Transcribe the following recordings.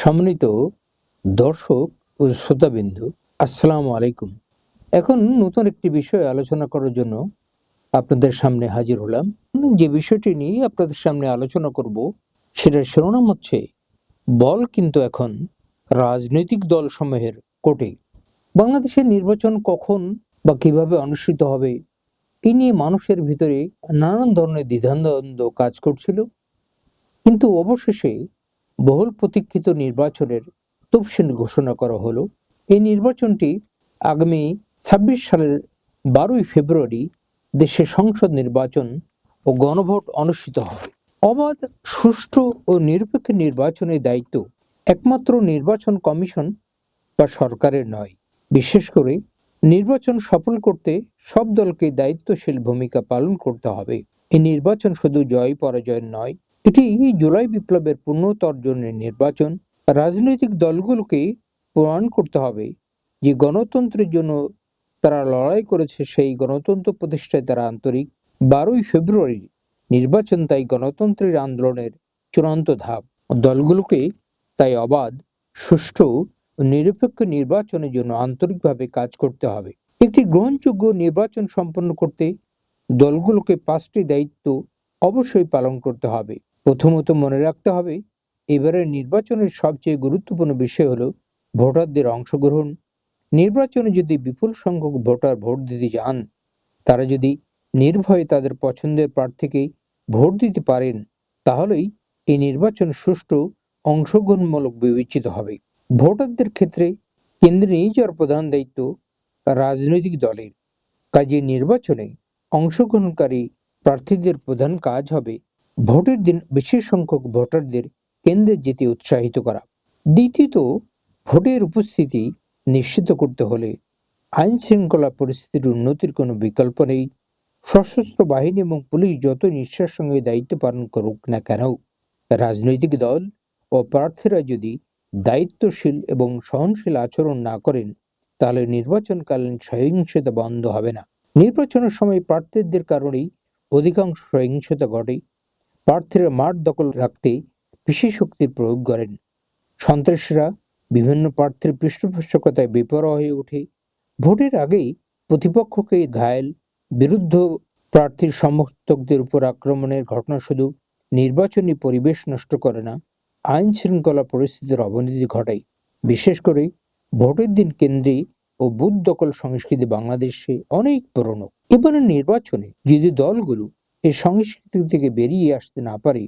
সম্মানিত দর্শক ও শ্রোতাবিন্দু, আসসালামু আলাইকুম। এখন নতুন একটি বিষয় আলোচনা করার জন্য আপনাদের সামনে হাজির হলাম। যে বিষয়টি নিয়ে আপনাদের সামনে আলোচনা করব সেটার শিরোনাম হচ্ছে, বল কিন্তু এখন রাজনৈতিক দলসমূহের কোর্টে। বাংলাদেশের নির্বাচন কখন বা কিভাবে অনুষ্ঠিত হবে এই নিয়ে মানুষের ভিতরে নানান ধরনের দ্বিধাদ্বন্দ্ব কাজ করছিল, কিন্তু অবশেষে বহুল প্রতীক্ষিত নির্বাচনের তফসিল ঘোষণা করা হলো। এই নির্বাচনটি আগামী ২৬ সালের ১২ই ফেব্রুয়ারি দেশে সংসদ নির্বাচন ও গণভোট অনুষ্ঠিত হবে। অবাধ, সুষ্ঠু ও নিরপেক্ষ নির্বাচনের দায়িত্ব একমাত্র নির্বাচন কমিশন বা সরকারের নয়। বিশেষ করে নির্বাচন সফল করতে সব দলকে দায়িত্বশীল ভূমিকা পালন করতে হবে। এই নির্বাচন শুধু জয় পরাজয়ের নয়, এটি জুলাই বিপ্লবের পুনর্তর্জনের নির্বাচন। রাজনৈতিক দলগুলোকে প্রমাণ করতে হবে যে গণতন্ত্রের জন্য তারা লড়াই করেছে, সেই গণতন্ত্র প্রতিষ্ঠায় তারা আন্তরিক। ১২ই ফেব্রুয়ারি নির্বাচন তাই গণতন্ত্রের আন্দোলনের চূড়ান্ত ধাপ। দলগুলোকে তাই অবাধ, সুষ্ঠু ও নিরপেক্ষ নির্বাচনের জন্য আন্তরিকভাবে কাজ করতে হবে। একটি গ্রহণযোগ্য নির্বাচন সম্পন্ন করতে দলগুলোকে 5টি দায়িত্ব অবশ্যই পালন করতে হবে। প্রথমত মনে রাখতে হবে, এবারের নির্বাচনের সবচেয়ে গুরুত্বপূর্ণ বিষয় হলো ভোটারদের অংশগ্রহণ। নির্বাচনে যদি বিপুল সংখ্যক ভোটার ভোট দিতে যান, তারা যদি নির্ভয়ে তাদের পছন্দের প্রার্থীকে ভোট দিতে পারেন, তাহলেই এই নির্বাচন সুষ্ঠু, অংশগ্রহণমূলক বিবেচিত হবে। ভোটারদের ক্ষেত্রে কেন্দ্রে নিয়ে যাওয়ার প্রধান দায়িত্ব রাজনৈতিক দলের। কাজে নির্বাচনে অংশগ্রহণকারী প্রার্থীদের প্রধান কাজ হবে ভোটের দিন বিশেষ সংখ্যক ভোটারদের কেন্দ্রে যেতে উৎসাহিত করা। দ্বিতীয়ত, ভোটের উপস্থিতি নিশ্চিত করতে হলে আইন শৃঙ্খলা পরিস্থিতির উন্নতির কোনো বিকল্প নেই। সশস্ত্র বাহিনী এবং পুলিশ যত নিষ্ঠার সঙ্গে দায়িত্ব পালন করুক না কেন, রাজনৈতিক দল ও প্রার্থীরা যদি দায়িত্বশীল এবং সহনশীল আচরণ না করেন, তাহলে নির্বাচনকালীন সহিংসতা বন্ধ হবে না। নির্বাচনের সময় প্রার্থীদের কারণেই অধিকাংশ সহিংসতা ঘটে। প্রার্থীরা মাঠ দখল রাখতে বিশেষ শক্তির প্রয়োগ করেন। সন্ত্রাসীরা বিভিন্ন প্রার্থীর পৃষ্ঠপোষকতায় বেপরোয়া হয়ে ওঠে। ভোটের আগেই প্রতিপক্ষকে ঘায়েল, বিরুদ্ধ প্রার্থীর সমর্থকদের উপর আক্রমণের ঘটনা শুধু নির্বাচনী পরিবেশ নষ্ট করে না, আইন শৃঙ্খলা পরিস্থিতির অবনতি ঘটায়। বিশেষ করে ভোটের দিন কেন্দ্রে ও বুথ দখল সংস্কৃতি বাংলাদেশে অনেক পুরনো। এবারের নির্বাচনে যদি দলগুলো এই সংস্কৃতি থেকে বেরিয়ে আসতে না পারে,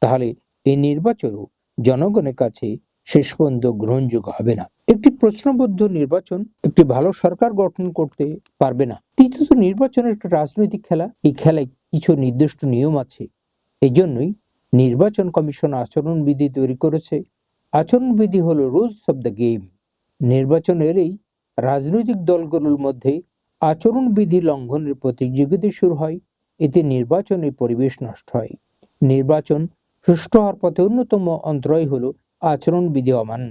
তাহলে এই নির্বাচনও জনগণের কাছে শেষ পর্যন্ত গ্রহণযোগ্য হবে না। একটি প্রশ্নবদ্ধ নির্বাচন একটি ভালো সরকার গঠন করতে পারবে না। তৃতীয়ত, নির্বাচন একটা রাজনৈতিক খেলা। এই খেলায় কিছু নির্দিষ্ট নিয়ম আছে। এই জন্যই নির্বাচন কমিশন আচরণবিধি তৈরি করেছে। আচরণবিধি হলো রুলস অব দ্য গেম। নির্বাচনের এই রাজনৈতিক দলগুলোর মধ্যে আচরণবিধি লঙ্ঘনের প্রতিযোগিতা শুরু হয়। এতে নির্বাচনের পরিবেশ নষ্ট হয়। নির্বাচন সুষ্ঠু হওয়ার পথে অন্যতম অন্তরায় হলো আচরণবিধি অমান্য।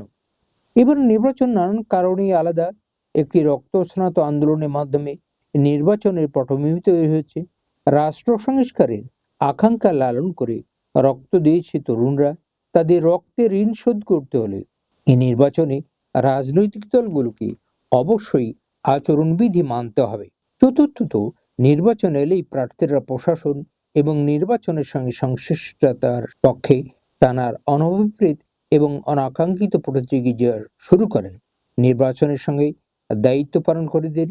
এবার নির্বাচন নানান কারণেই আলাদা। একটি রক্তস্নাত আন্দোলনের মাধ্যমে নির্বাচনের পটভূমি তৈরি হয়েছে। রাষ্ট্র সংস্কারের আকাঙ্ক্ষা লালন করে রক্ত দিয়েছে তরুণরা। তাদের রক্তের ঋণ শোধ করতে হলে এই নির্বাচনে রাজনৈতিক দলগুলোকে অবশ্যই আচরণবিধি মানতে হবে। চতুর্থত, নির্বাচন এলেই প্রার্থীরা প্রশাসন এবং নির্বাচনের সঙ্গে সংশ্লিষ্টতার পক্ষে টানার অনভিপ্রেত এবং অনাকাঙ্ক্ষিত প্রতিযোগিতা শুরু করেন। নির্বাচনের সঙ্গে দায়িত্ব পালনকারীদের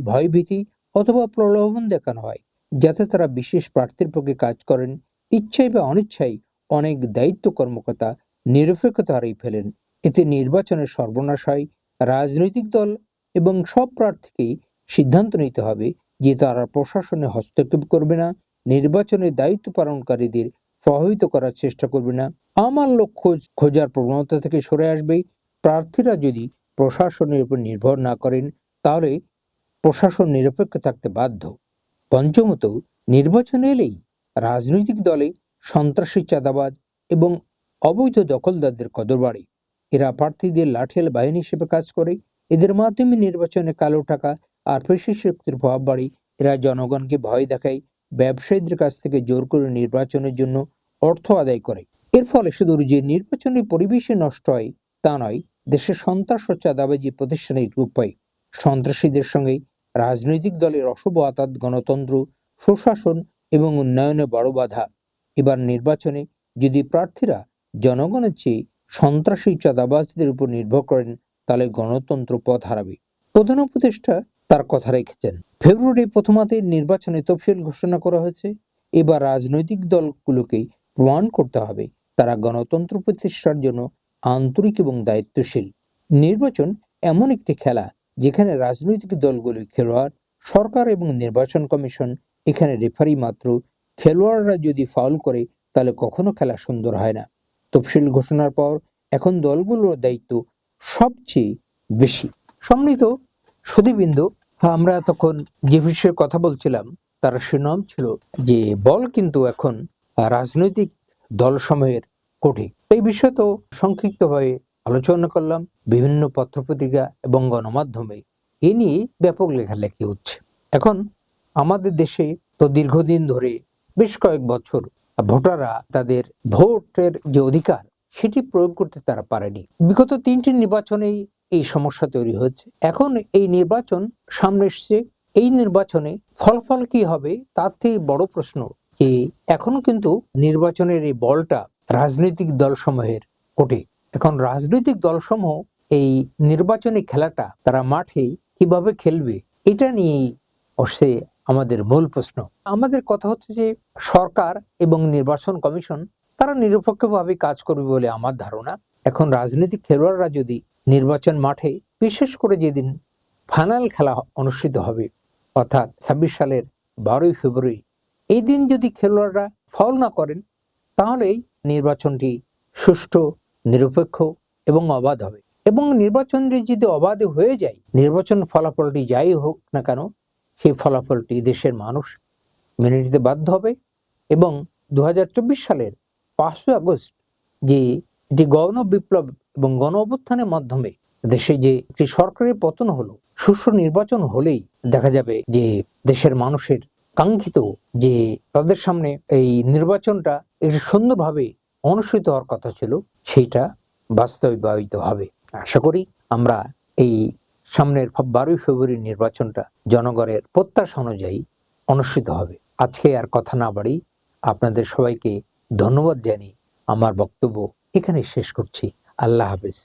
ভয়ভীতি অথবা প্রলোভন দেখানো হয়, যাতে তারা বিশেষ প্রার্থীর পক্ষে কাজ করেন। ইচ্ছায় বা অনিচ্ছায় অনেক দায়িত্ব কর্মকর্তা নিরপেক্ষতা হারিয়ে ফেলেন। এতে নির্বাচনের সর্বনাশ হয়। রাজনৈতিক দল এবং সব প্রার্থীকেই সিদ্ধান্ত নিতে হবে যে তারা প্রশাসনে হস্তক্ষেপ করবে না, নির্বাচনের দায়িত্ব পালনকারীদের প্রভাবিত করার চেষ্টা করবে না, আমার লক্ষ্য খোঁজার প্রবণতা থেকে সরে আসবে। প্রার্থীরা যদি প্রশাসনের উপর নির্ভর না করেন, তাহলে প্রশাসন নিরপেক্ষ থাকতে বাধ্য। পঞ্চমত, নির্বাচন এলেই রাজনৈতিক দলে সন্ত্রাসী, চাঁদাবাজ এবং অবৈধ দখলদারদের কদর বাড়ে। এরা প্রার্থীদের লাঠিয়াল বাহিনী হিসেবে কাজ করে। এদের মাধ্যমে নির্বাচনে কালো টাকা আর পেশি শক্তির প্রভাব বাড়ে। এরা জনগণকে ভয় দেখায়, ব্যবসায়ীদের কাছ থেকে জোর করে নির্বাচনের জন্য অর্থ আদায় করে। এর ফলে শুধু যে নির্বাচনী পরিবেশই নষ্ট হয় তা নয়, দেশের সন্ত্রাস ও চাঁদাবাজি প্রতিষ্ঠানের রূপ পায়। সন্ত্রাসীদের সঙ্গে রাজনৈতিক দলের অশুভ আতাত গণতন্ত্র, সুশাসন এবং উন্নয়নে বড় বাধা। এবার নির্বাচনে যদি প্রার্থীরা জনগণের চেয়ে সন্ত্রাসী চাঁদাবাজদের উপর নির্ভর করেন, তাহলে গণতন্ত্র পথ হারাবে। প্রধান উপদেষ্টা তার কথা রেখেছেন। ফেব্রুয়ারি প্রথমার্ধে নির্বাচনে তফসিল ঘোষণা করা হয়েছে। এবার রাজনৈতিক দলগুলোকে প্রমাণ করতে হবে তারা গণতন্ত্র প্রতিষ্ঠার জন্য আন্তরিক এবং দায়িত্বশীল। নির্বাচন এমন একটি খেলা যেখানে রাজনৈতিক দলগুলি খেলোয়াড়, সরকার এবং নির্বাচন কমিশন এখানে রেফারি মাত্র। খেলোয়াড়রা যদি ফাউল করে তাহলে কখনো খেলা সুন্দর হয় না। তফসিল ঘোষণার পর এখন দলগুলোর দায়িত্ব সবচেয়ে বেশি। সম্মিলিত সুধীবৃন্দ, আমরা এতক্ষণ যে বিষয়ে কথা বলছিলাম তার শিরোনাম ছিল যে বল কিন্তু এখন রাজনৈতিক দলসমূহের কোঠে। এই বিষয়ে তো সংক্ষিপ্তভাবে আলোচনা করলাম। বিভিন্ন পত্রপত্রিকা এবং গণমাধ্যমে এ নিয়ে ব্যাপক লেখালেখি হচ্ছে। এখন আমাদের দেশে তো দীর্ঘদিন ধরে বেশ কয়েক বছর ভোটাররা তাদের ভোটের যে অধিকার সেটি প্রয়োগ করতে তারা পারেনি। বিগত 3টি নির্বাচনেই এই সমস্যা তৈরি হয়েছে। এখন এই নির্বাচন সামনে এসছে। এই নির্বাচনে ফলাফল কি হবে তার থেকে বড় প্রশ্ন যে এখনো কিন্তু নির্বাচনের এই বলটা রাজনৈতিক দলসমূহের কোঠে। এখন রাজনৈতিক দলসমূহ এই নির্বাচনী খেলাটা তারা মাঠে কিভাবে খেলবে এটা নিয়েই আসছে আমাদের মূল প্রশ্ন। আমাদের কথা হচ্ছে যে সরকার এবং নির্বাচন কমিশন তারা নিরপেক্ষভাবে কাজ করবে বলে আমার ধারণা। এখন রাজনৈতিক খেলোয়াড়রা যদি নির্বাচন মাঠে, বিশেষ করে যেদিন ফাইনাল খেলা অনুষ্ঠিত হবে অর্থাৎ 26 সালের 12ই ফেব্রুয়ারি, এই দিন যদি খেলোয়াড়রা ফাউল না করেন তাহলেই নির্বাচনটি সুষ্ঠু, নিরপেক্ষ এবং অবাধ হবে। এবং নির্বাচনটি যদি অবাধ হয়ে যায়, নির্বাচন ফলাফলটি যাই হোক না কেন, সেই ফলাফলটি দেশের মানুষ মেনে নিতে বাধ্য হবে। এবং 2024 সালের 5ই আগস্ট যে এটি গণ বিপ্লব এবং গণ অভ্যুত্থানের মাধ্যমে দেশে যে একটি সরকারের পতন হলো, সুষ্ঠু নির্বাচন হলেই দেখা যাবে যে দেশের মানুষের কাঙ্ক্ষিত যে তাদের সামনে এই নির্বাচনটা একটু সুন্দরভাবে অনুষ্ঠিত হওয়ার কথা ছিল সেইটা বাস্তবায়িত হবে। আশা করি আমরা এই সামনের 12ই ফেব্রুয়ারি নির্বাচনটা জনগণের প্রত্যাশা অনুযায়ী অনুষ্ঠিত হবে। আজকে আর কথা না বাড়ি আপনাদের সবাইকে ধন্যবাদ জানিয়ে আমার বক্তব্য এখানে শেষ করছি। আল্লাহ হাফেজ।